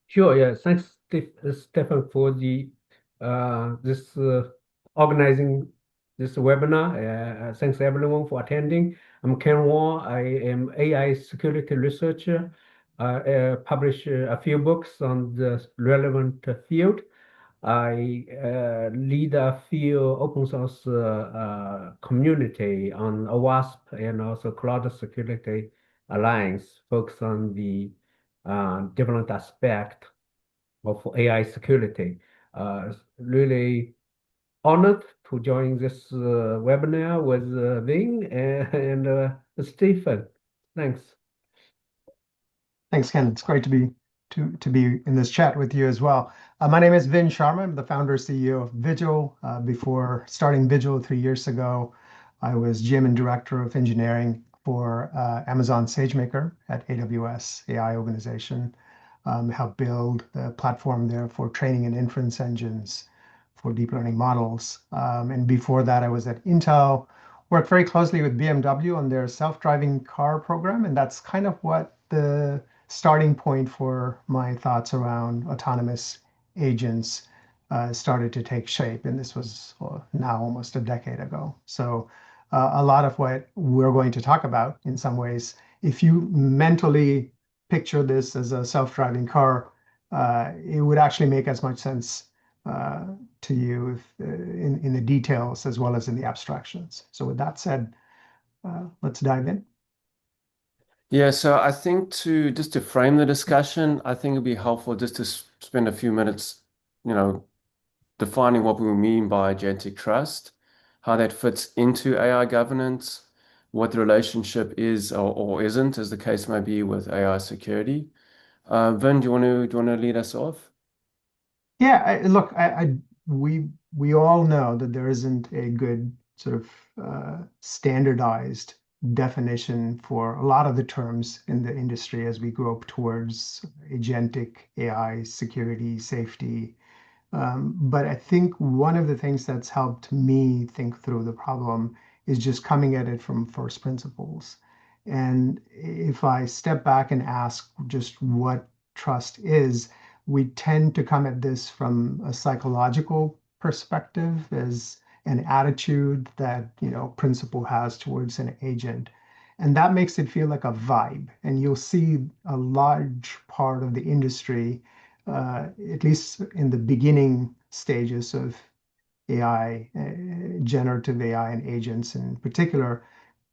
Sure, yeah. Thanks, Stefan, for the this organizing this webinar. Thanks everyone for attending. I'm Ken Wang. I am AI security researcher. Publish a few books on the relevant field. I lead a few open source community on OWASP and also Cloud Security Alliance, focus on the different aspect of AI security. Really honored to join this webinar with Ving and Stephen. Thanks. Thanks, Ken. It's great to be in this chat with you as well. My name is Vin Sharma. I'm the founder and CEO of Vijil. Before starting Vijil 3 years ago, I was GM and Director of Engineering for Amazon SageMaker at AWS AI organization. Helped build the platform there for training and inference engines for deep learning models. And before that, I was at Intel, worked very closely with BMW on their self-driving car program. And that's kind of what the starting point for my thoughts around autonomous agents started to take shape. And this was now almost a decade ago. So a lot of what we're going to talk about in some ways, if you mentally picture this as a self-driving car, it would actually make as much sense uh, to you in the details as well as in the abstractions. So with that said, let's dive in. Yeah, so I think to frame the discussion, I think it'd be helpful just to spend a few minutes, you know, defining what we mean by agentic trust, how that fits into AI governance, what the relationship is or isn't, as the case may be with AI security. Vin, do you want to lead us off? Yeah, look, we all know that there isn't a good sort of standardized definition for a lot of the terms in the industry as we grow up towards agentic AI, security, safety. But I think one of the things that's helped me think through the problem is just coming at it from first principles. And if I step back and ask just what trust is, we tend to come at this from a psychological perspective as an attitude that, principle has towards an agent. And that makes it feel like a vibe. And you'll see a large part of the industry, at least in the beginning stages of AI, generative AI and agents in particular,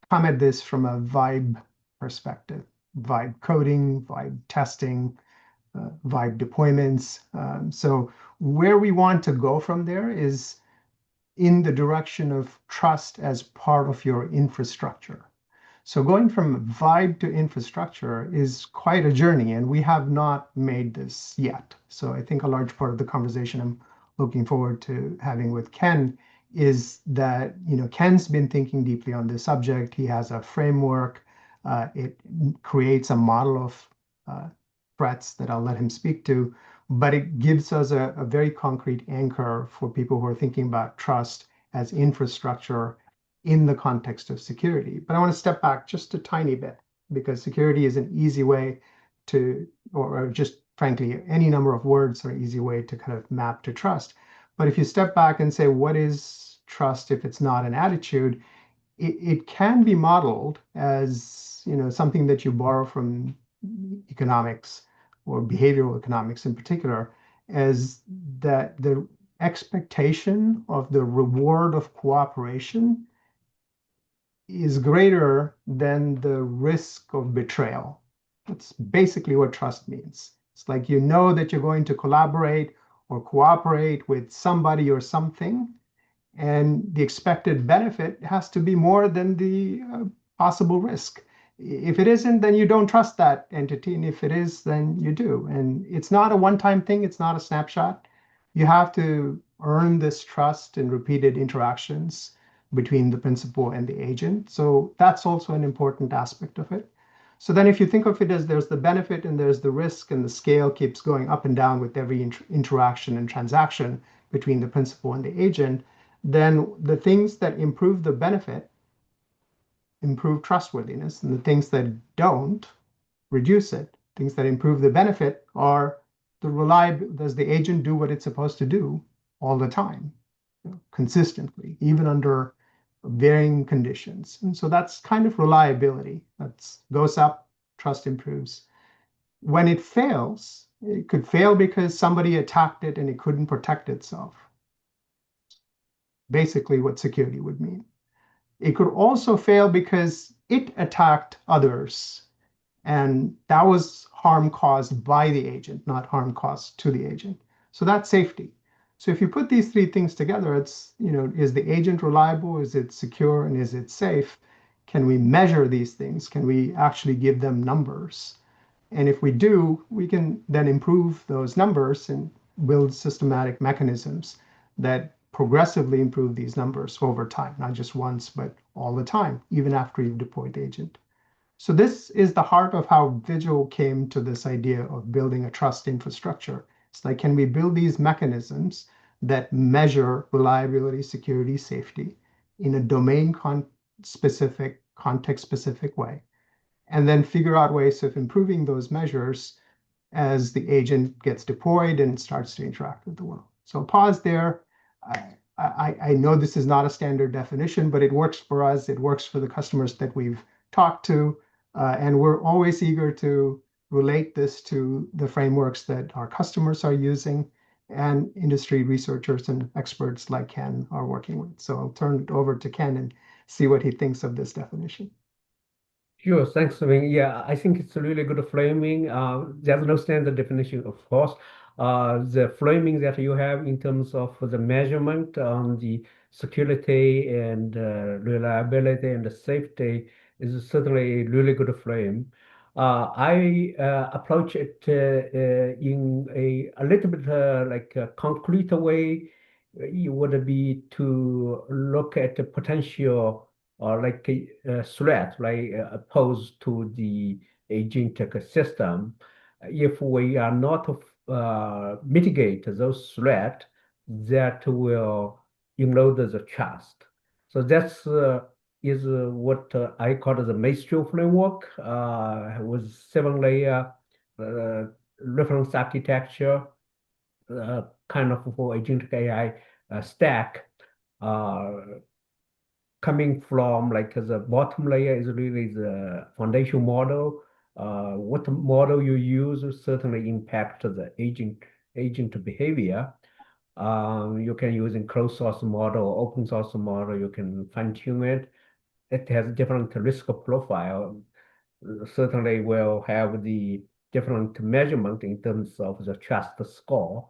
come at this from a vibe perspective, vibe coding, vibe testing, vibe deployments. So where we want to go from there is in the direction of trust as part of your infrastructure. So going from vibe to infrastructure is quite a journey, and we have not made this yet. So I think a large part of the conversation I'm looking forward to having with Ken is that, Ken's been thinking deeply on this subject. He has a framework. It creates a model of threats that I'll let him speak to, but it gives us a very concrete anchor for people who are thinking about trust as infrastructure in the context of security. But I want to step back just a tiny bit because security is an easy way to, or just frankly, any number of words are an easy way to kind of map to trust. But if you step back and say, what is trust if it's not an attitude? It can be modeled as, something that you borrow from economics or behavioral economics in particular, as that the expectation of the reward of cooperation is greater than the risk of betrayal. That's basically what trust means. It's like you know that you're going to collaborate or cooperate with somebody or something, and the expected benefit has to be more than the possible risk. If it isn't, then you don't trust that entity, and if it is, then you do. And it's not a one-time thing, it's not a snapshot. You have to earn this trust in repeated interactions between the principal and the agent. So that's also an important aspect of it. So then if you think of it as there's the benefit and there's the risk, and the scale keeps going up and down with every interaction and transaction between the principal and the agent, then the things that improve the benefit improve trustworthiness, and the things that don't reduce it. Things that improve the benefit are does the agent do what it's supposed to do all the time, consistently, even under varying conditions? And so that's kind of reliability. That goes up, trust improves. When it fails, it could fail because somebody attacked it and it couldn't protect itself. Basically what security would mean. It could also fail because it attacked others, and that was harm caused by the agent, not harm caused to the agent. So that's safety. So if you put these three things together, it's, is the agent reliable? Is it secure? And is it safe? Can we measure these things? Can we actually give them numbers? And if we do, we can then improve those numbers and build systematic mechanisms that progressively improve these numbers over time, not just once, but all the time, even after you've deployed the agent. So this is the heart of how Vijil came to this idea of building a trust infrastructure. It's like, can we build these mechanisms that measure reliability, security, safety in a domain-specific, context-specific way, and then figure out ways of improving those measures as the agent gets deployed and starts to interact with the world. So pause there. I know this is not a standard definition, but it works for us. It works for the customers that we've talked to. And we're always eager to relate this to the frameworks that our customers are using and industry researchers and experts like Ken are working with. So I'll turn it over to Ken and see what he thinks of this definition. Sure, thanks, Wing. Yeah, I think it's a really good framing. There's no standard definition, of course. The framing that you have in terms of the measurement on the security and reliability and the safety is certainly a really good frame. I approach it in a little bit like a concrete way. It would be to look at the potential or like a threat, like opposed to the agentic system. If we are not mitigate those threats, that will erode the trust. So that's is what I call the MAESTRO framework with 7-layer reference architecture, kind of for agentic AI stack. Coming from like the bottom layer is really the foundation model. What model you use will certainly impact the agent behavior. You can use in closed source model, open source model. You can fine tune it. It has different risk profile. Certainly will have the different measurement in terms of the trust score.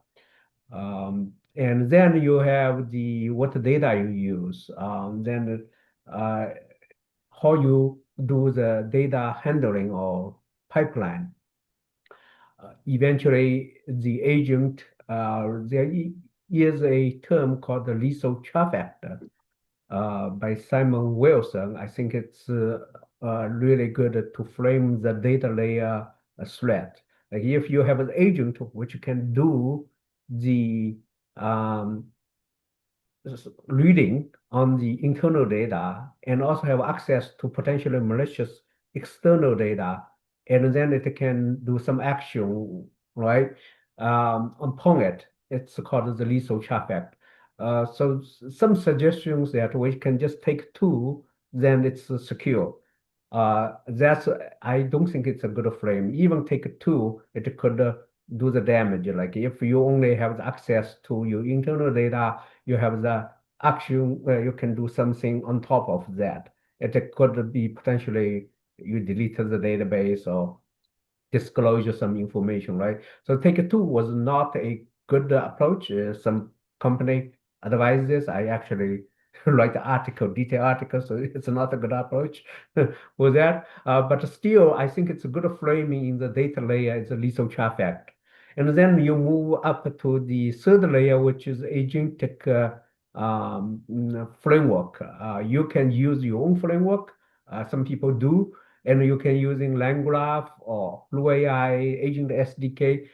And then you have what data you use. Then how you do the data handling or pipeline. Eventually, the agent, there is a term called the lethal traffic by Simon Wilson. I think it's really good to frame the data layer threat. Like if you have an agent which can do the reading on the internal data and also have access to potentially malicious external data, and then it can do some action, right? Upon it, it's called the lethal traffic. So some suggestions that we can just take two, then it's secure. That's I don't think it's a good frame. Even take two, it could do the damage. Like if you only have the access to your internal data, you have the action where you can do something on top of that. It could be potentially you delete the database or disclosure some information, right? So take two was not a good approach. Some company advised this. I actually write the article, detailed article, so it's not a good approach with that. But still, I think it's a good framing in the data layer. It's a lethal traffic. And then you move up to the third layer, which is agentic framework. You can use your own framework. Some people do, and you can use in LangGraph or Blue AI, Agent SDK.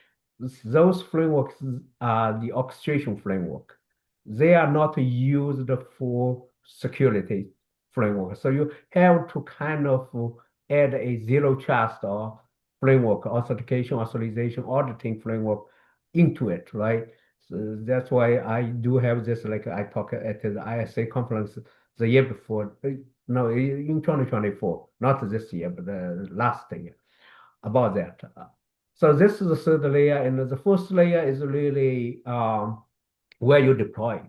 Those frameworks are the orchestration framework. They are not used for security framework. So you have to kind of add a zero trust or framework, authentication, authorization, auditing framework into it, right? So that's why I do have this, like I talk at the ISA conference the year before, no, in 2024, not this year, but the last year, about that. So this is the third layer, and the fourth layer is really where you deploy.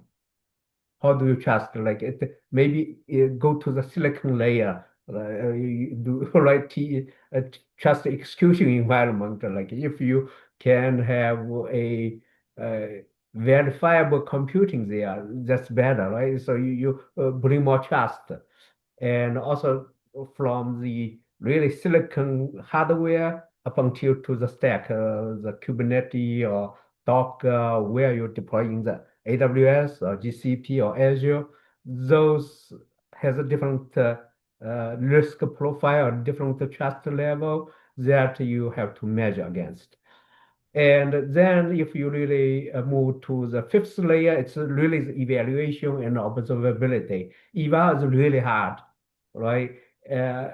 How do you trust? Like it, maybe go to the silicon layer, you do right trust execution environment. Like if you can have a uh, verifiable computing there, that's better, right? So you bring more trust, and also from the really silicon hardware up until to the stack, the Kubernetes or Docker, where you're deploying the AWS or GCP or Azure, those has a different risk profile, different trust level that you have to measure against. And then if you really move to the fifth layer, it's really the evaluation and observability. Eval is really hard, right? Uh,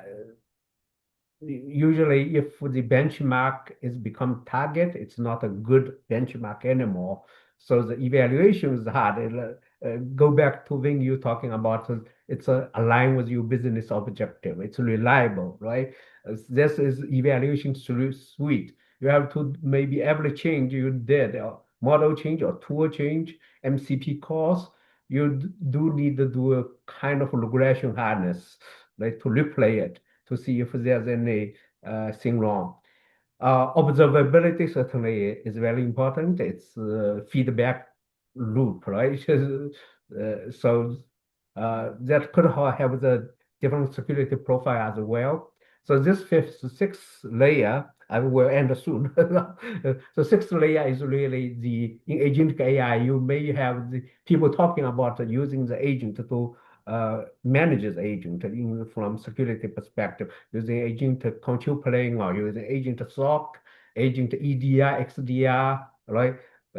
Usually if the benchmark is become target, it's not a good benchmark anymore. So the evaluation is hard. Go back to when you're talking about it's aligned with your business objective. It's reliable, right? This is evaluation suite. You have to maybe every change you did, model change or tool change, MCP course, you do need to do a kind of regression harness, like to replay it to see if there's any thing wrong. Observability certainly is very important. It's feedback loop, right? So that could have the different security profile as well. So this sixth layer, I will end soon. So sixth layer is really the in agentic AI. You may have the people talking about using the agent to manage the agent from security perspective, using agent control plane or using agent SOC, agent EDR, XDR, right?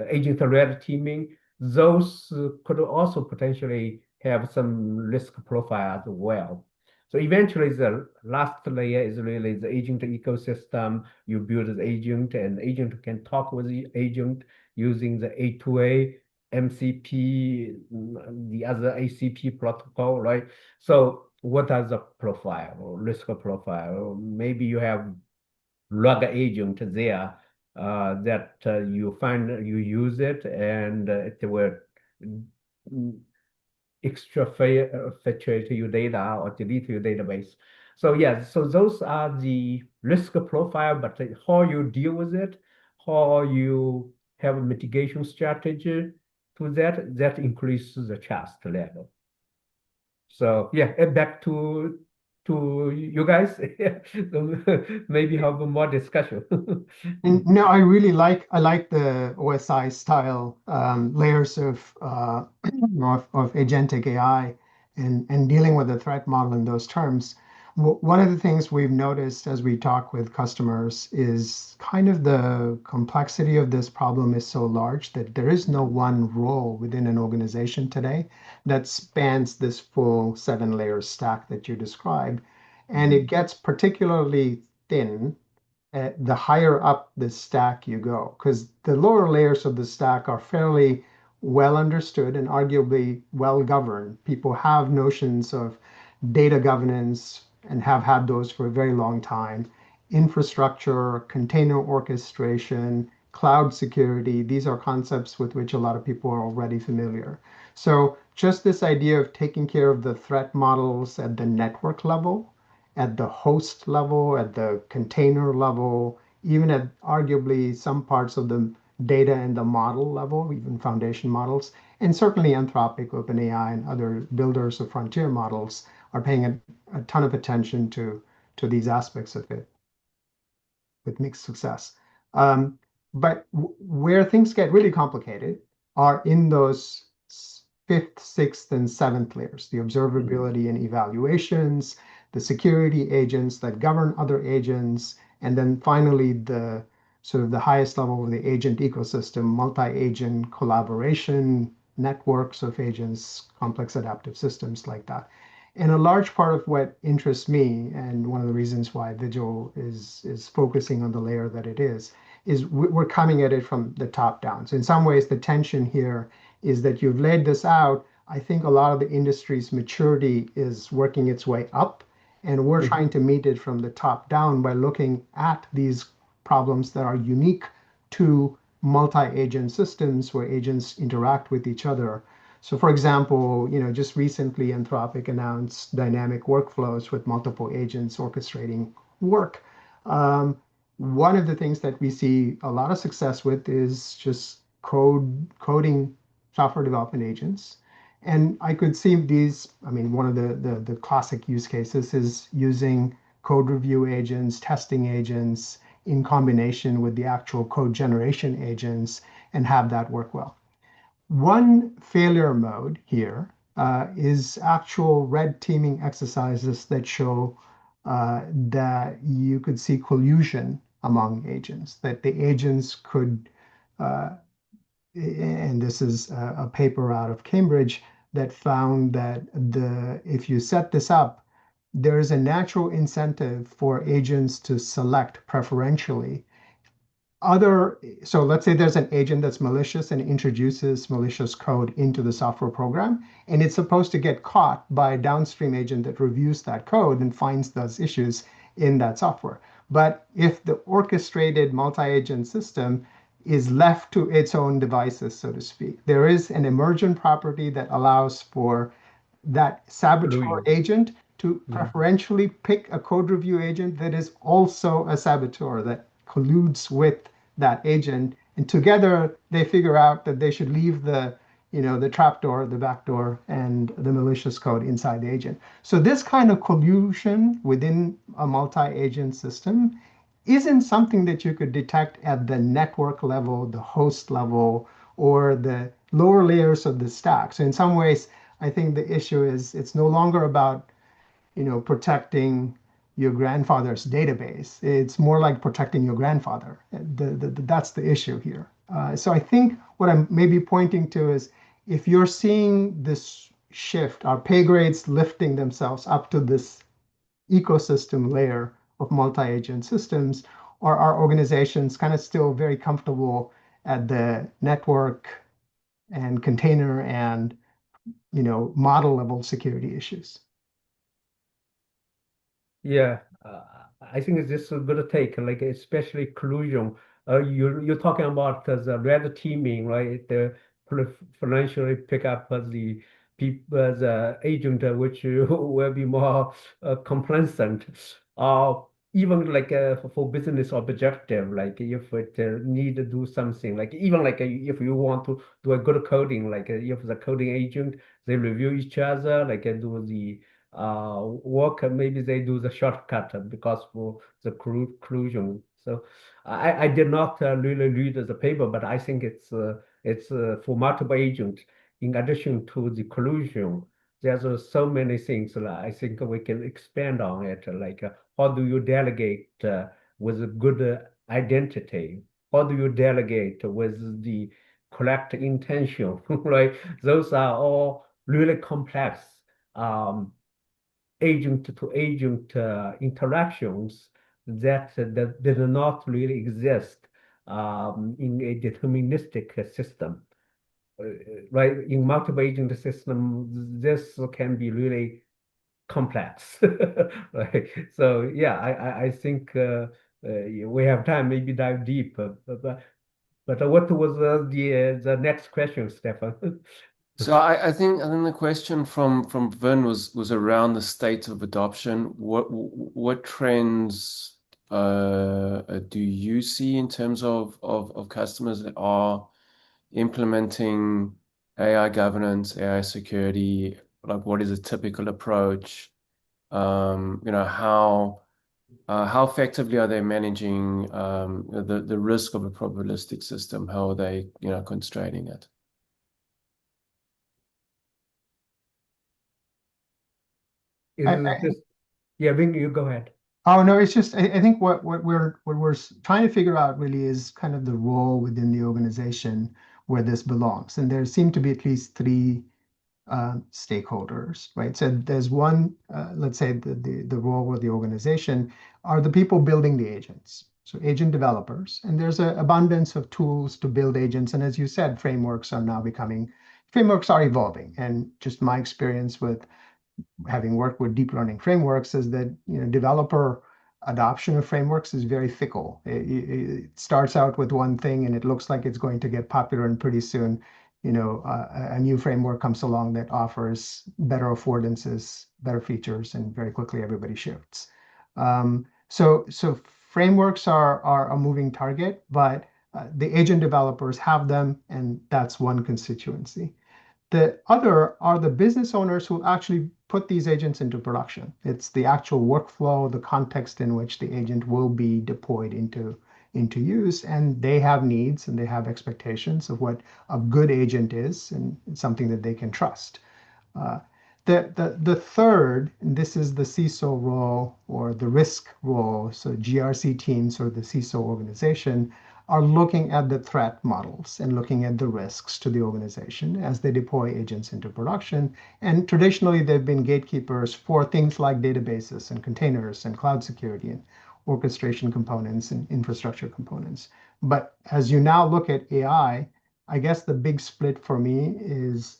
Agent red teaming. Those could also potentially have some risk profile as well. So eventually, the last layer is really the agent ecosystem. You build the agent, and agent can talk with the agent using the A2A, MCP, the other ACP protocol, right? So what are the profile or risk profile? Maybe you have log agent there that you find you use it and it will mm, exfiltrate your data or delete your database. So yeah, so those are the risk profile, but how you deal with it, how you have a mitigation strategy to that, that increases the trust level. So yeah, and back to you guys. So maybe have more discussion. And no, I like the OSI style layers of agentic AI and dealing with the threat model in those terms. One of the things we've noticed as we talk with customers is kind of the complexity of this problem is so large that there is no one role within an organization today that spans this full 7 layer stack that you described. And it gets particularly thin the higher up the stack you go, because the lower layers of the stack are fairly well understood and arguably well governed. People have notions of data governance and have had those for a very long time. Infrastructure, container orchestration, cloud security, these are concepts with which a lot of people are already familiar. So, just this idea of taking care of the threat models at the network level, at the host level, at the container level, even at arguably some parts of the data and the model level, even foundation models, and certainly Anthropic, OpenAI, and other builders of frontier models are paying a ton of attention to these aspects of it with mixed success. Um, but where things get really complicated are in those fifth, sixth, and seventh layers, the observability and evaluations, the security agents that govern other agents, and then finally the sort of the highest level of the agent ecosystem, multi-agent collaboration, networks of agents, complex adaptive systems like that. And a large part of what interests me, and one of the reasons why Vijil is focusing on the layer that it is is we're coming at it from the top down. So in some ways, the tension here is that you've laid this out. I think a lot of the industry's maturity is working its way up, and we're trying to meet it from the top down by looking at these problems that are unique to multi-agent systems where agents interact with each other. So for example, just recently Anthropic announced dynamic workflows with multiple agents orchestrating work. Um, One of the things that we see a lot of success with is just coding software development agents. And I could see these, I mean, one of the classic use cases is using code review agents, testing agents in combination with the actual code generation agents and have that work well. One failure mode here is actual red teaming exercises that show that you could see collusion among agents, that the agents could, uh, and this is a paper out of Cambridge that found that if you set this up, there is a natural incentive for agents to select preferentially so let's say there's an agent that's malicious and introduces malicious code into the software program, and it's supposed to get caught by a downstream agent that reviews that code and finds those issues in that software. But if the orchestrated multi-agent system is left to its own devices, so to speak, there is an emergent property that allows for that saboteur agent to preferentially pick a code review agent that is also a saboteur that colludes with that agent, and together they figure out that they should leave the trapdoor, the backdoor, and the malicious code inside the agent. So this kind of collusion within a multi-agent system isn't something that you could detect at the network level, the host level, or the lower layers of the stack. So in some ways, I think the issue is it's no longer about protecting your grandfather's database. It's more like protecting your grandfather. That's the issue here. So I think what I'm maybe pointing to is if you're seeing this shift, our pay grades lifting themselves up to this ecosystem layer of multi-agent systems, or are organizations kind of still very comfortable at the network and container and model level security issues? Yeah, I think this is a good take, like especially collusion. You're talking about the red teaming, right? The financially pick up the people, the agent, which will be more complacent. Even like for business objective, like if it need to do something, like even like if you want to do a good coding, like if the coding agent they review each other, like do the work, maybe they do the shortcut because for the collusion. So I did not really read the paper, but I think it's for multiple agents. In addition to the collusion, there's so many things that I think we can expand on it. Like how do you delegate with a good identity? How do you delegate with the correct intention? Right? Those are all really complex. Um, Agent to agent interactions that did not really exist in a deterministic system. Right? In multiple agent system, this can be really complex. Right? So yeah, I think we have time, maybe dive deep. But what was the next question, Stefan? So I think the question from Vin was around the state of adoption. What trends do you see in terms of customers that are implementing AI governance, AI security? Like, what is a typical approach? How effectively are they managing the risk of a probabilistic system? How are they constraining it? Is I, it just yeah, Ving, you go ahead. oh no, it's just I think what we're trying to figure out really is kind of the role within the organization where this belongs, and there seem to be at least three stakeholders, right? So there's one, let's say the role of the organization are the people building the agents. so agent developers. And there's an abundance of tools to build agents. And as you said, frameworks are evolving. And just my experience with having worked with deep learning frameworks is that developer adoption of frameworks is very fickle. It starts out with one thing and it looks like it's going to get popular, and pretty soon, a new framework comes along that offers better affordances, better features, and very quickly everybody shifts. So frameworks are a moving target, but the agent developers have them, and that's one constituency. The other are the business owners who actually put these agents into production. It's the actual workflow, the context in which the agent will be deployed into use, and they have needs and they have expectations of what a good agent is and something that they can trust. Uh, the third, and this is the CISO role or the risk role, so GRC teams or the CISO organization are looking at the threat models and looking at the risks to the organization as they deploy agents into production. And traditionally, they've been gatekeepers for things like databases and containers and cloud security and orchestration components and infrastructure components. But as you now look at AI, I guess the big split for me is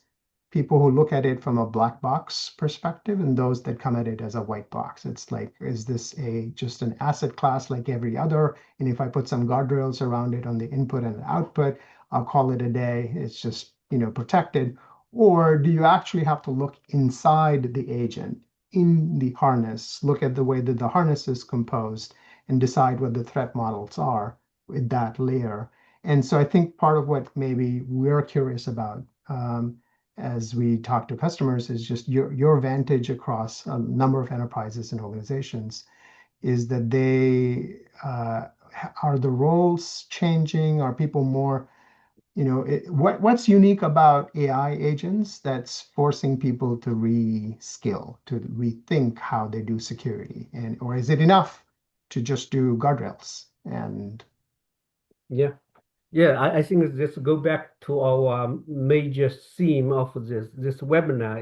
people who look at it from a black box perspective and those that come at it as a white box. It's like, is this just an asset class like every other? And if I put some guardrails around it on the input and the output, I'll call it a day. It's just, protected. Or do you actually have to look inside the agent in the harness, look at the way that the harness is composed and decide what the threat models are with that layer? And so I think part of what maybe we're curious about as we talk to customers is just your vantage across a number of enterprises and organizations is that are the roles changing? Are people more, what's unique about AI agents that's forcing people to reskill, to rethink how they do security? Or is it enough to just do guardrails? And Yeah. Yeah, I think this go back to our major theme of this webinar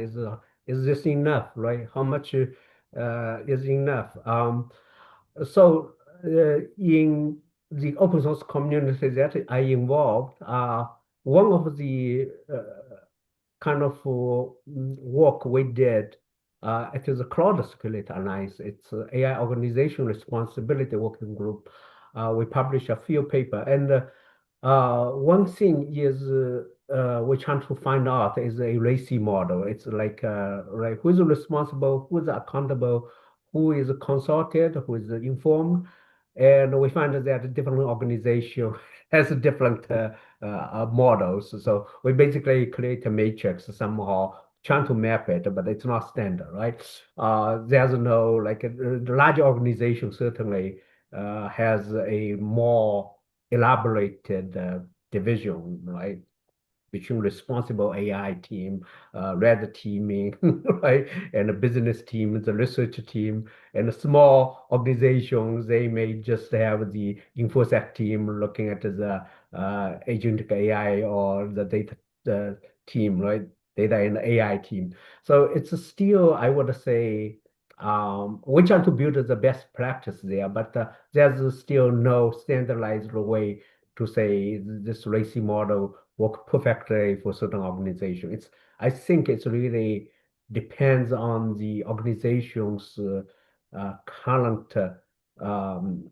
is this enough, right? How much is enough? So in the open source community that I involved, one of the kind of work we did, it is a cloud security alliance. It's a AI organization responsibility working group. We published a few paper, and one thing is we're trying to find out is a RACI model. It's like right, who's responsible, who's accountable, who is consulted, who is informed, and we find that different organization has different models. So we basically create a matrix somehow, trying to map it, but it's not standard, right? There's no like the large organization certainly has a more elaborated division, right? Between responsible AI team, red teaming, right, and the business team, the research team, and the small organizations, they may just have the InfoSec team looking at the agentic AI or the data team, right? Data and AI team. So it's still, I would say, we try to build the best practice there, but there's still no standardized way to say this RACI model work perfectly for certain organization. I think it's really depends on the organization's current um,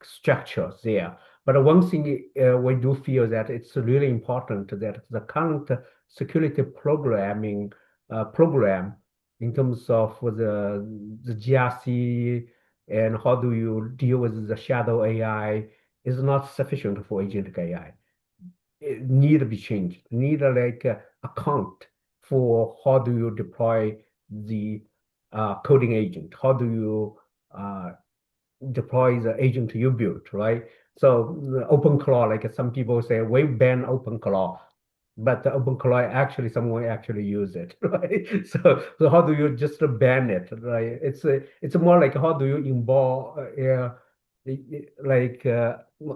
structure there. But one thing we do feel that it's really important that the current security programming program in terms of the GRC and how do you deal with the shadow AI is not sufficient for agentic AI. It need to be changed. Need like account for how do you deploy the coding agent? How do you deploy the agent you built, right? So the OpenClaw, like some people say, we ban OpenClaw, but the OpenClaw actually someone actually use it, right? So how do you just ban it, right? It's more like how do you involve like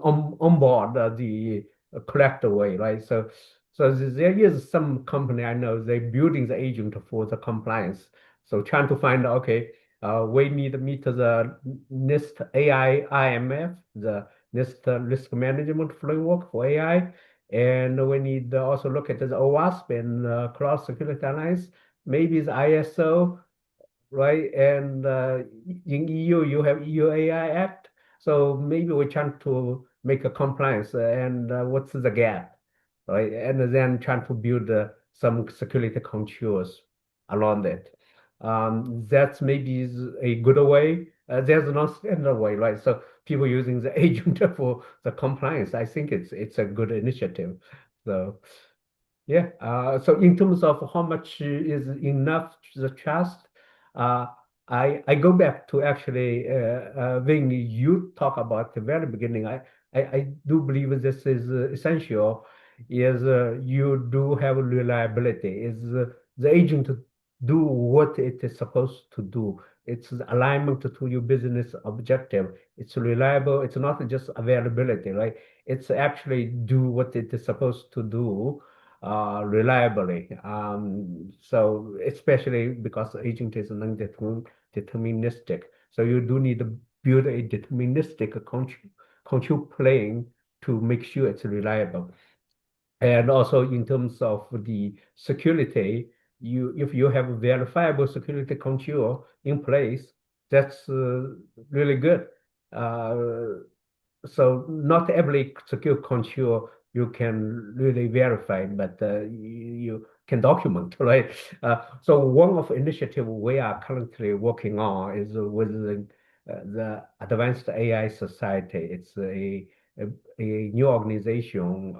onboard the correct way, right? So there is some company I know they building the agent for the compliance. So trying to find okay We need to meet the NIST AI IMF, the NIST risk management framework for AI. And we need to also look at the OWASP and Cloud Security Alliance, maybe the ISO, right? And in EU, you have EU AI Act. So maybe we're trying to make a compliance and what's the gap, right? And then trying to build some security controls around it. That's maybe is a good way. There's no standard way, right? So people using the agent for the compliance, I think it's a good initiative. So yeah. So in terms of how much is enough the trust, uh, I go back to actually when you talk about the very beginning. I do believe this is essential. Is you do have reliability. Is the agent do what it is supposed to do? It's alignment to your business objective. It's reliable. It's not just availability, right? It's actually do what it is supposed to do reliably. So especially because agent is non-deterministic. So you do need to build a deterministic control plane to make sure it's reliable. And also in terms of the security, if you have a verifiable security control in place, that's really good. Uh, so not every secure control you can really verify, but you can document, right? So one of initiative we are currently working on is with the Advanced AI Society. It's a, a new organization.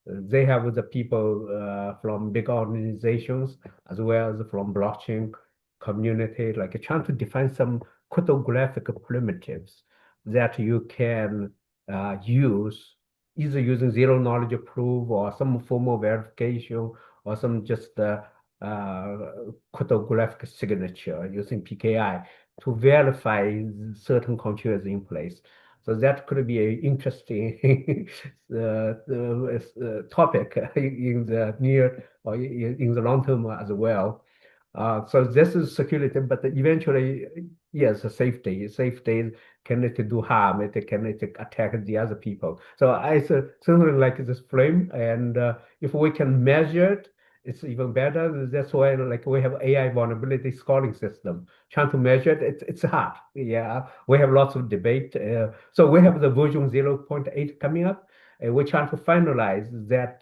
They have the people from big organizations as well as from blockchain community, like trying to define some cryptographic primitives that you can use either using zero knowledge proof or some form of verification or some just uh, cryptographic signature using PKI to verify certain controls in place. So that could be an interesting topic in the near or in the long term as well. So this is security, but eventually, yes, safety. Safety can it do harm? It can it attack the other people. So I certainly like this frame, and if we can measure it, it's even better. That's why like we have AI vulnerability scoring system. Trying to measure it, it's hard. Yeah, we have lots of debate. So we have the version 0.8 coming up, and we're trying to finalize that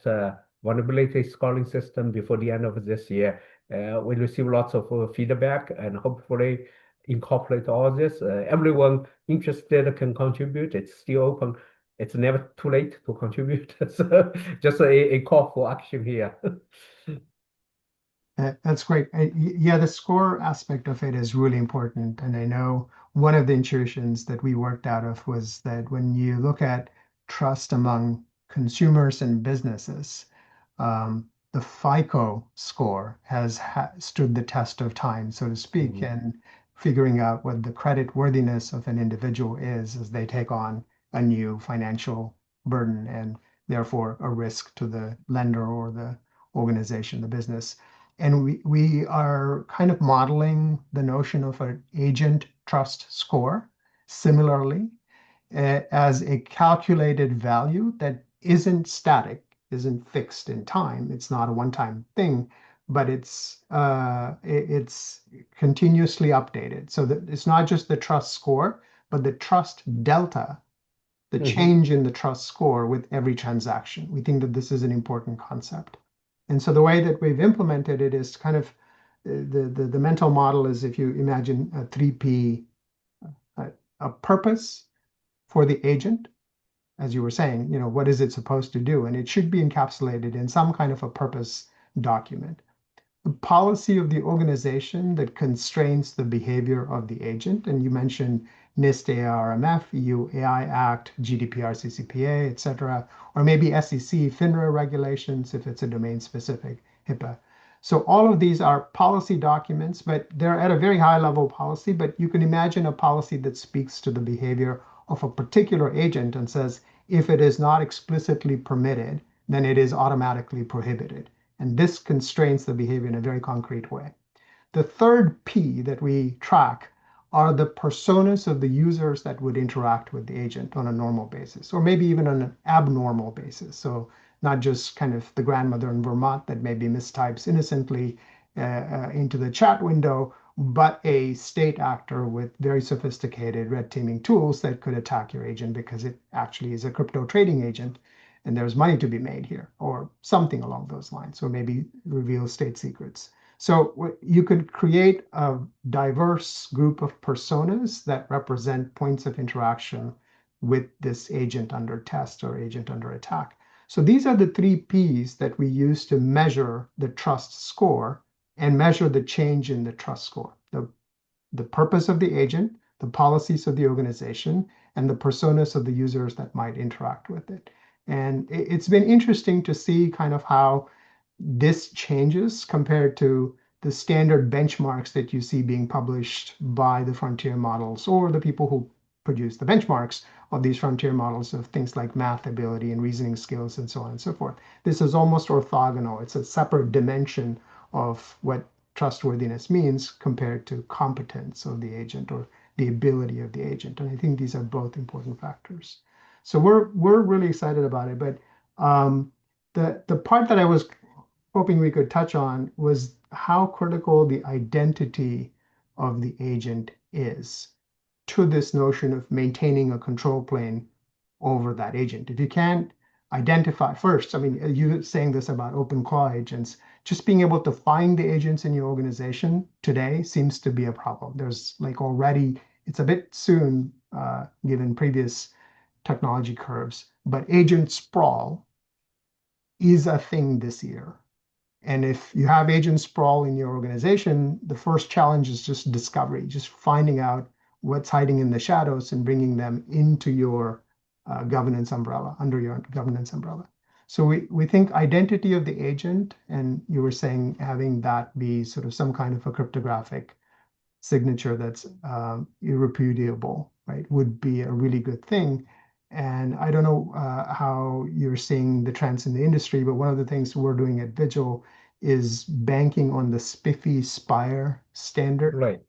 vulnerability scoring system before the end of this year. We receive lots of feedback and hopefully incorporate all this. Everyone interested can contribute. It's still open. It's never too late to contribute. So just a call for action here. That's great. Yeah, the score aspect of it is really important. And I know one of the intuitions that we worked out of was that when you look at trust among consumers and businesses, the FICO score has stood the test of time, so to speak, Mhm. and figuring out what the credit worthiness of an individual is as they take on a new financial burden and therefore a risk to the lender or the organization, the business. And we are kind of modeling the notion of an agent trust score similarly as a calculated value that isn't static, isn't fixed in time. It's not a one-time thing, but it's continuously updated. So that it's not just the trust score, but the trust delta, the Mhm. change in the trust score with every transaction. We think that this is an important concept. And so the way that we've implemented it is kind of the mental model is if you imagine a 3P, a purpose for the agent, as you were saying, what is it supposed to do? And it should be encapsulated in some kind of a purpose document. The policy of the organization that constrains the behavior of the agent. And you mentioned NIST ARMF, EU AI Act, GDPR, CCPA, et cetera, or maybe SEC, FINRA regulations if it's a domain specific, HIPAA. So all of these are policy documents, but they're at a very high level policy, but you can imagine a policy that speaks to the behavior of a particular agent and says, if it is not explicitly permitted, then it is automatically prohibited. And this constrains the behavior in a very concrete way. The third P that we track are the personas of the users that would interact with the agent on a normal basis, or maybe even on an abnormal basis. So not just kind of the grandmother in Vermont that maybe mistypes innocently into the chat window, but a state actor with very sophisticated red teaming tools that could attack your agent because it actually is a crypto trading agent and there's money to be made here, or something along those lines, or maybe reveal state secrets. So you could create a diverse group of personas that represent points of interaction with this agent under test or agent under attack. So these are the three Ps that we use to measure the trust score and measure the change in the trust score. The purpose of the agent, the policies of the organization, and the personas of the users that might interact with it. And it's been interesting to see kind of how this changes compared to the standard benchmarks that you see being published by the frontier models or the people who produce the benchmarks of these frontier models of things like math ability and reasoning skills and so on and so forth. This is almost orthogonal. It's a separate dimension of what trustworthiness means compared to competence of the agent or the ability of the agent. And I think these are both important factors. So we're really excited about it. But the part that I was hoping we could touch on was how critical the identity of the agent is to this notion of maintaining a control plane over that agent. If you can't identify first, I mean, you saying this about open claw agents, just being able to find the agents in your organization today seems to be a problem. There's like already, it's a bit soon given previous technology curves, but agent sprawl is a thing this year. And if you have agent sprawl in your organization, the first challenge is just discovery, just finding out what's hiding in the shadows and bringing them into your governance umbrella, under your governance umbrella. So we think identity of the agent, and you were saying having that be sort of some kind of a cryptographic signature that's irrepudiable, right, would be a really good thing. And I don't know how you're seeing the trends in the industry, but one of the things we're doing at Vijil is banking on the SPIFFE Spire standard. Right.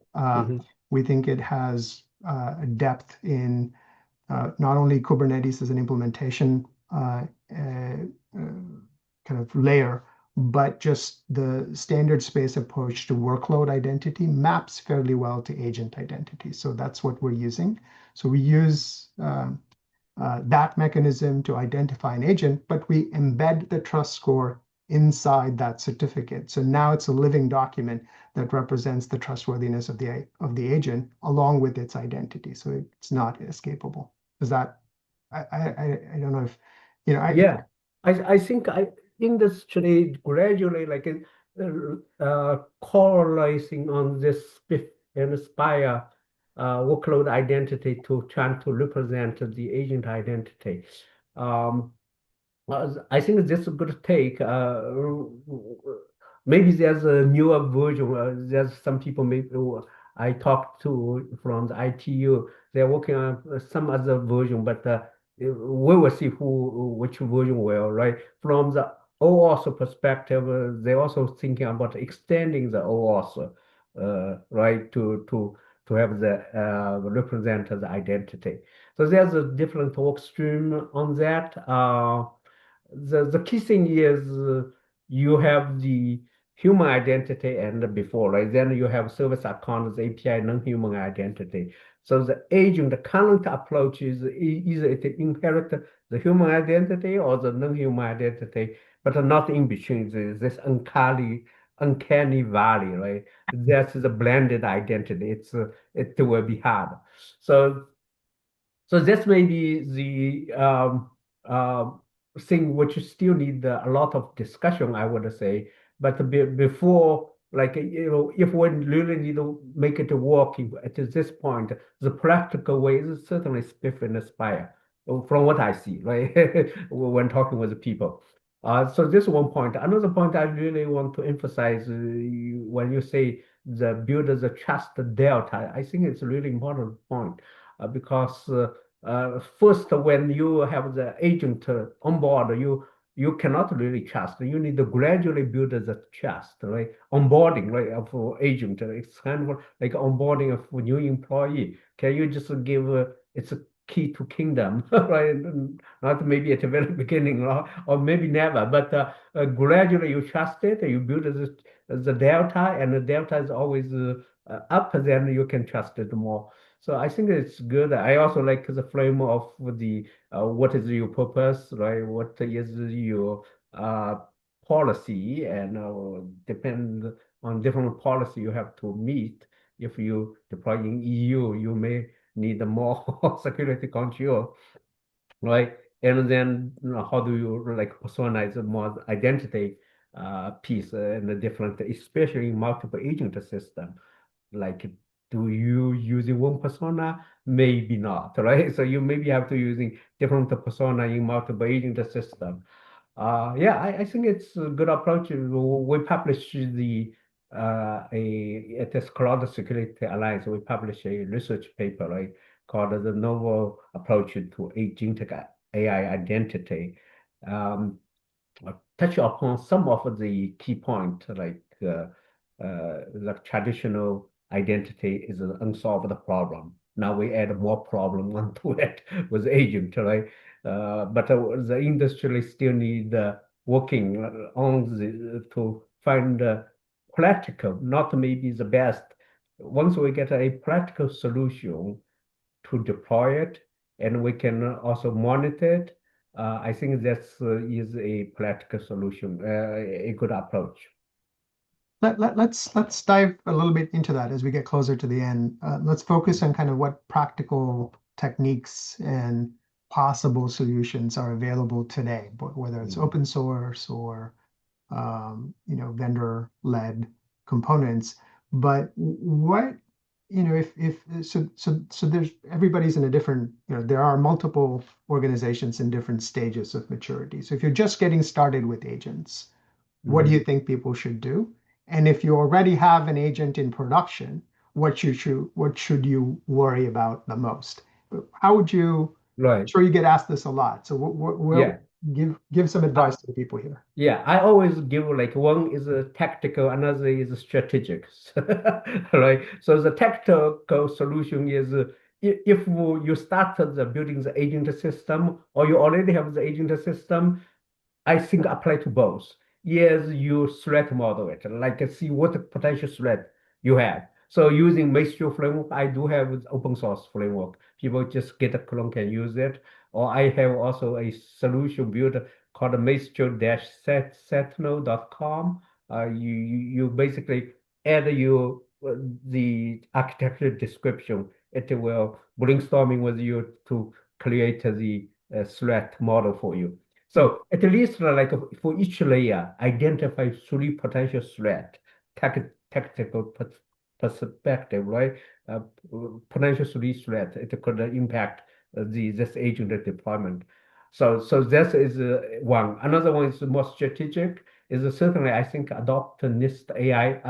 We think it has a depth in not only Kubernetes as an implementation kind of layer, but just the standard space approach to workload identity maps fairly well to agent identity. So that's what we're using. So we use that mechanism to identify an agent, but we embed the trust score inside that certificate. So now it's a living document that represents the trustworthiness of the agent along with its identity. So it's not escapable. Is that I don't know if Yeah, I think industry gradually like correlating on this SPIF and Spire workload identity to trying to represent the agent identity. I think this is a good take. Maybe there's a newer version. There's some people maybe who I talked to from the ITU. They're working on some other version, but we will see which version will, right? From the OAuth perspective, they're also thinking about extending the OAuth, right, to have the represent the identity. So there's a different work stream on that. The key thing is you have the human identity and before, right? Then you have service account, API, non-human identity. So the agent, the current approach is either it inherit the human identity or the non-human identity, but not in between. This uncanny valley, right? That's the blended identity. It will be hard. So this may be the thing which still need a lot of discussion, I would say. But before, like, if we really need to make it work at this point, the practical way is certainly spiff and aspire, from what I see, right? When talking with the people. So this is one point. Another point I really want to emphasize when you say the build the trust delta, I think it's a really important point because first when you have the agent on board, you cannot really trust. You need to gradually build the trust, right? Onboarding, right, of agent. It's kind of like onboarding of a new employee. Can you just give it's a key to kingdom, right? Not maybe at the very beginning, or maybe never, but gradually you trust it, you build the delta, and the delta is always up, then you can trust it more. So I think it's good. I also like the frame of the what is your purpose, right? What is your uh, policy, and depend on different policy you have to meet. If you deploy in EU, you may need more security control, right? And then how do you like personalize more identity piece in the different, especially in multiple agent system? Like, do you using one persona? Maybe not, right? So you maybe have to using different persona in multiple agent system. Yeah, I think it's a good approach. We publish the it is called Security Alliance. We publish a research paper, right, called the Novel Approach to Agentic AI Identity. Um, touch upon some of the key points, like the traditional identity is an unsolved problem. Now we add more problem onto it with agent, right? But the industry still need working on to find practical, not maybe the best. Once we get a practical solution to deploy it, and we can also monitor it. I think that is a practical solution, a good approach. Let's dive a little bit into that as we get closer to the end. Let's focus on kind of what practical techniques and possible solutions are available today, whether it's open source or vendor-led components. But what, so there's everybody's in a different, there are multiple organizations in different stages of maturity. So if you're just getting started with agents, what do you think people should do? And if you already have an agent in production, what should you worry about the most? How would you? Right. I'm sure you get asked this a lot. So Yeah. give some advice to the people here. Yeah, I always give like one is a tactical, another is a strategic, right? So the tactical solution is if you start the building the agent system, or you already have the agent system, I think apply to both. Yes, you threat model it, like see what potential threat you have. So using MAESTRO framework, I do have open source framework. People just get a clone can use it. Or I have also a solution built called maestro-sentinel.com. You basically add your the architecture description. It will brainstorming with you to create the threat model for you. So at least like for each layer, identify three potential threat, tactical perspective, right? Uh, Potential three threat, it could impact this agent deployment. So this is one. Another one is more strategic. Is certainly I think adopt NIST AI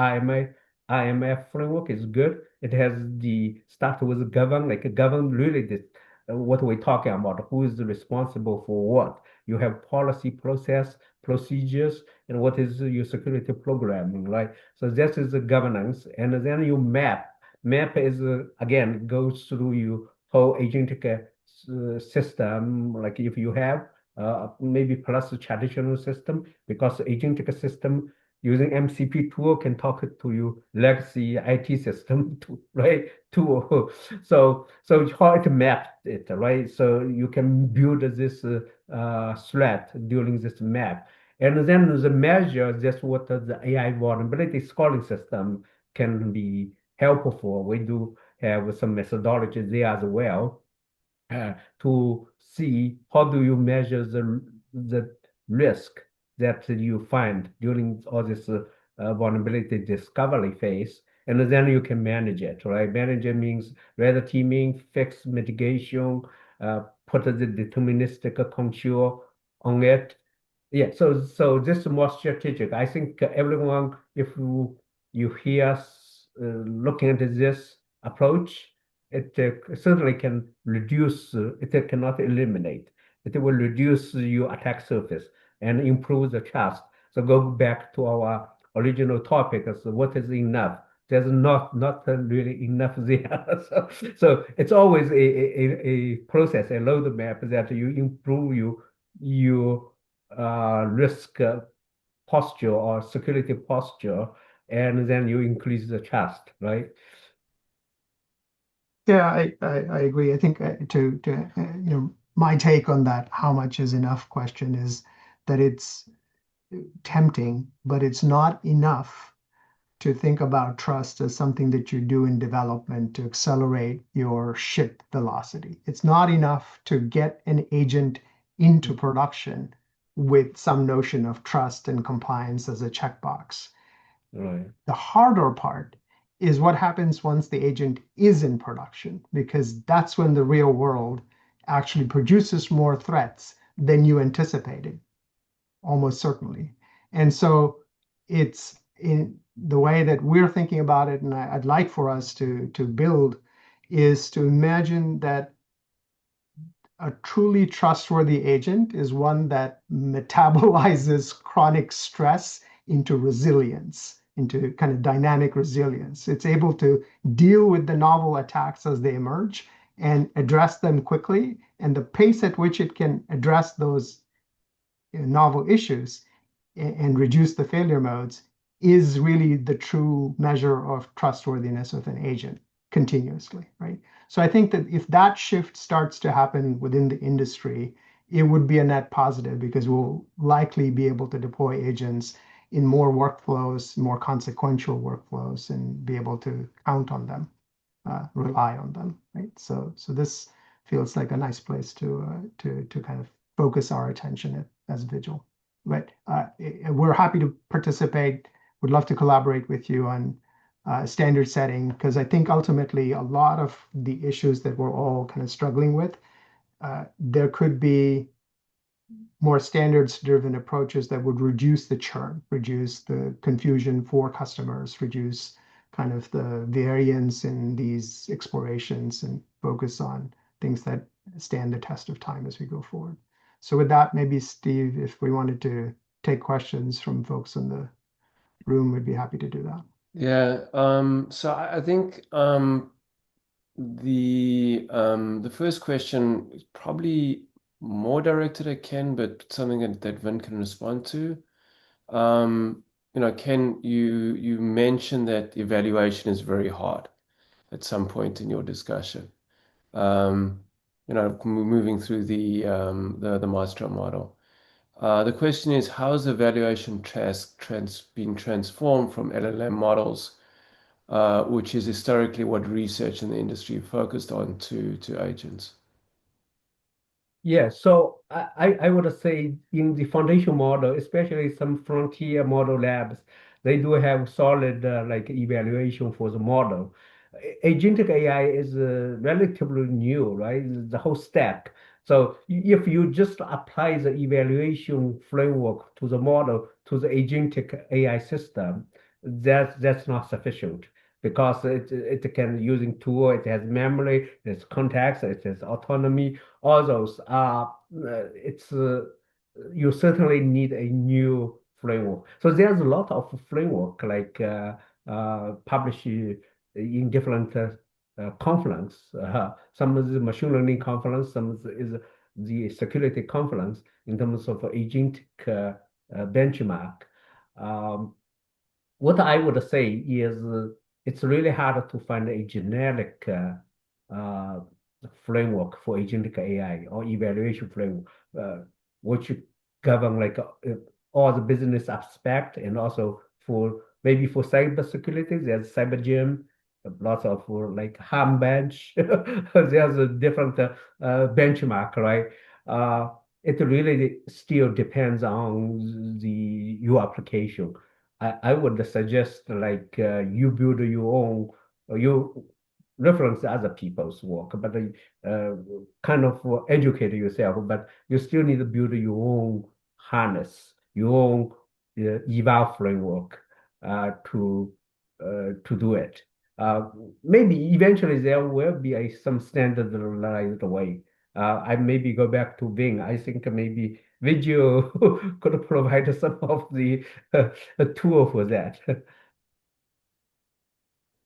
IMF framework is good. It has the start with govern, like govern really this what we're talking about, who is responsible for what. You have policy process, procedures, and what is your security programming, right? So this is the governance, and then you map. Map is again goes through your whole agentic system. Like if you have maybe plus the traditional system, because agentic system using MCP tool can talk to you legacy IT system to right tool. So how it mapped it, right? So you can build this threat during this map. And then the measure, that's what the AI vulnerability scoring system can be helpful for. We do have some methodology there as well to see how do you measure the risk that you find during all this vulnerability discovery phase, and then you can manage it, right? Manage it means red teaming, fix mitigation, put the deterministic control on it. Yeah, so this is more strategic. I think everyone, if you hear looking at this approach, it certainly can reduce. It cannot eliminate. It will reduce your attack surface. and improve the trust. So go back to our original topic. So what is enough? There's not really enough there. So it's always a process, a roadmap that you improve your risk posture or security posture, and then you increase the trust, right? Yeah, I agree. I think my take on that, how much is enough question is that it's tempting, but it's not enough to think about trust as something that you do in development to accelerate your ship velocity. It's not enough to get an agent into production with some notion of trust and compliance as a checkbox. Right. The harder part is what happens once the agent is in production, because that's when the real world actually produces more threats than you anticipated, almost certainly. And so it's in the way that we're thinking about it, and I'd like for us to build, is to imagine that a truly trustworthy agent is one that metabolizes chronic stress into resilience, into kind of dynamic resilience. It's able to deal with the novel attacks as they emerge and address them quickly. And the pace at which it can address those novel issues and reduce the failure modes is really the true measure of trustworthiness of an agent continuously, right? So I think that if that shift starts to happen within the industry, it would be a net positive because we'll likely be able to deploy agents in more workflows, more consequential workflows, and be able to count on them, rely on them, right? So this feels like a nice place to kind of focus our attention as Vijil. But we're happy to participate. Would love to collaborate with you on standard setting, because I think ultimately a lot of the issues that we're all kind of struggling with, there could be more standards-driven approaches that would reduce the churn, reduce the confusion for customers, reduce kind of the variance in these explorations, and focus on things that stand the test of time as we go forward. So with that, maybe Steve, if we wanted to take questions from folks in the room, we'd be happy to do that. Yeah, so I think the first question is probably more directed at Ken, but something that Vin can respond to. Ken, you mentioned that evaluation is very hard at some point in your discussion. Moving through the MAESTRO model. The question is, how has evaluation been transformed from LLM models, which is historically what research in the industry focused on, to agents? Yeah, so I would say in the foundation model, especially some frontier model labs, they do have solid like evaluation for the model. Agentic AI is relatively new, right? The whole stack. So if you just apply the evaluation framework to the model, to the agentic AI system, that's not sufficient because it can using tool, it has memory, it has context, it has autonomy. All those are it's you certainly need a new framework. So there's a lot of framework like published in different conference. Some is the machine learning conference, some is the security conference in terms of agentic benchmark. Um, what I would say is it's really hard to find a generic uh, framework for agentic AI or evaluation framework, which govern like all the business aspect and also for maybe for cybersecurity, there's CyberGym, lots of like harm bench. There's a different benchmark, right? It really still depends on your application. I would suggest like you build your own, you reference other people's work, but uh, kind of educate yourself. But you still need to build your own harness, your own eval framework to do it. Maybe eventually there will be some standardized way. I maybe go back to Ving. I think maybe Vijil could provide some of the tool for that.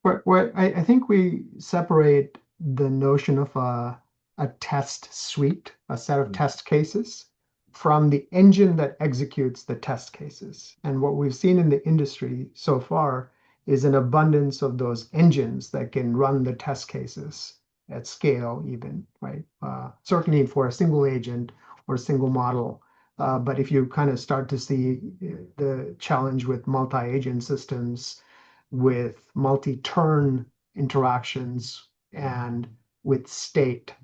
I think we separate the notion of a test suite, a set of test cases, from the engine that executes the test cases. And what we've seen in the industry so far is an abundance of those engines that can run the test cases at scale even, right? Certainly for a single agent or a single model. But if you kind of start to see the challenge with multi-agent systems, with multi-turn interactions, and with state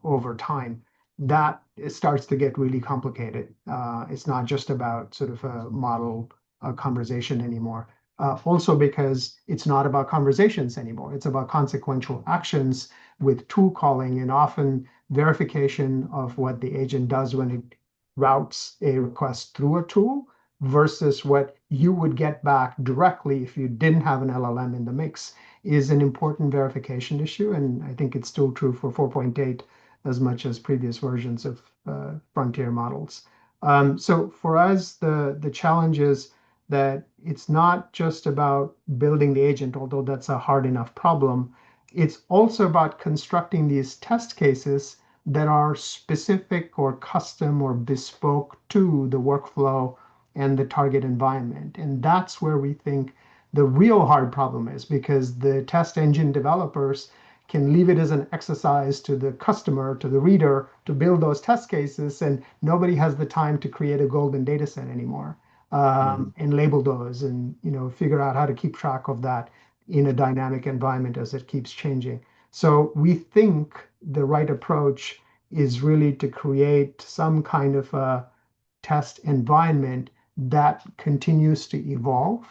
over time, that it starts to get really complicated. It's not just about sort of a model conversation anymore. Also because it's not about conversations anymore. It's about consequential actions with tool calling and often verification of what the agent does when it routes a request through a tool versus what you would get back directly if you didn't have an LLM in the mix is an important verification issue. And I think it's still true for 4.8 as much as previous versions of frontier models. So for us, the challenge is that it's not just about building the agent, although that's a hard enough problem. It's also about constructing these test cases that are specific or custom or bespoke to the workflow and the target environment. And that's where we think the real hard problem is, because the test engine developers can leave it as an exercise to the customer, to the reader, to build those test cases, and nobody has the time to create a golden data set anymore, and label those and figure out how to keep track of that in a dynamic environment as it keeps changing. So we think the right approach is really to create some kind of a test environment that continues to evolve.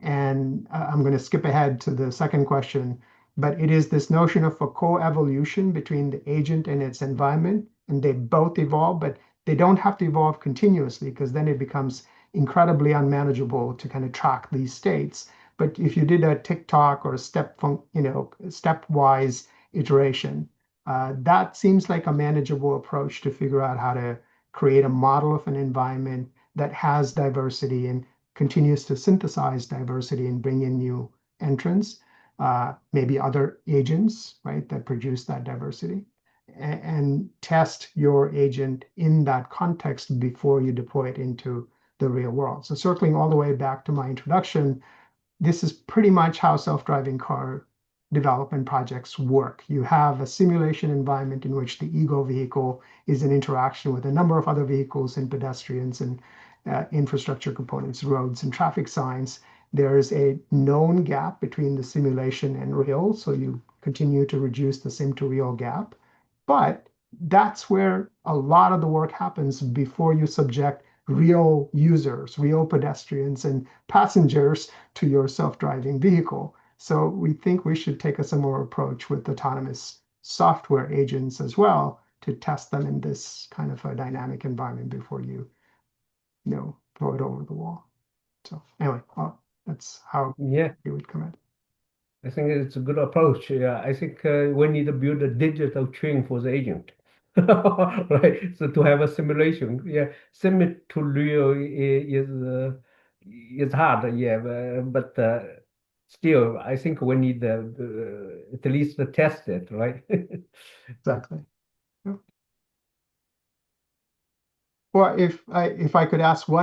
And I'm going to skip ahead to the second question, but it is this notion of a co-evolution between the agent and its environment, and they both evolve, but they don't have to evolve continuously, because then it becomes incredibly unmanageable to kind of track these states. But if you did a tick-tock or a stepwise iteration, that seems like a manageable approach to figure out how to create a model of an environment that has diversity and continues to synthesize diversity and bring in new entrants, maybe other agents, right, that produce that diversity, and test your agent in that context before you deploy it into the real world. So circling all the way back to my introduction, this is pretty much how self-driving car development projects work. You have a simulation environment in which the ego vehicle is in interaction with a number of other vehicles and pedestrians and infrastructure components, roads and traffic signs. There is a known gap between the simulation and real, so you continue to reduce the sim to real gap. But that's where a lot of the work happens before you subject real users, real pedestrians and passengers to your self-driving vehicle. So we think we should take a similar approach with autonomous software agents as well, to test them in this kind of a dynamic environment before you throw it over the wall. So anyway, that's how Yeah, it would come in. I think it's a good approach. Yeah, I think we need to build a digital twin for the agent, right? So to have a simulation, yeah, sim to real is hard, yeah, but still, I think we need at least to test it, right? Exactly. Yeah. Well, if I could ask one